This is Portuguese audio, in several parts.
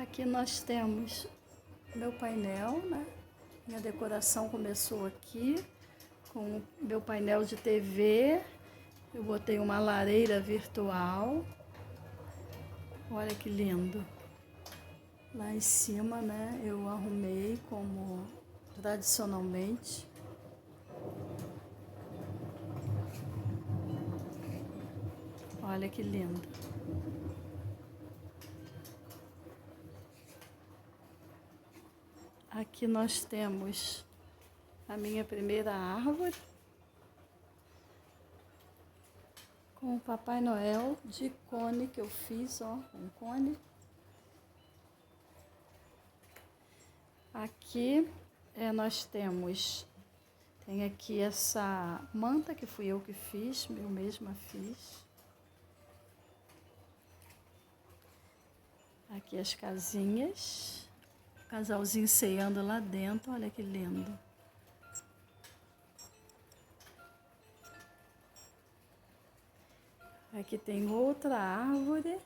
Aqui nós temos meu painel, né? Minha decoração começou aqui com o meu painel de TV. Eu botei uma lareira virtual. Olha que lindo. Lá em cima, né, eu arrumei como tradicionalmente. Olha que lindo. Aqui nós temos a minha primeira árvore com o Papai Noel de cone que eu fiz, ó, um cone. Aqui nós tem aqui essa manta que fui eu que fiz, eu mesma fiz. Aqui as casinhas, o casalzinho ceando lá dentro, olha que lindo. Aqui tem outra árvore.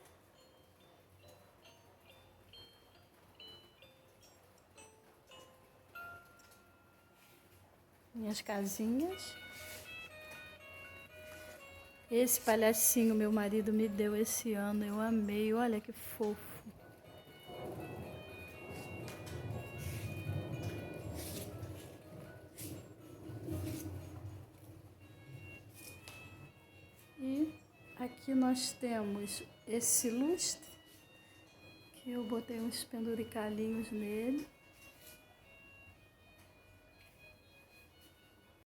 Minhas casinhas. Esse palhacinho meu marido me deu esse ano, eu amei, olha que fofo. E aqui nós temos esse lustre, que eu botei uns penduricalhinhos nele.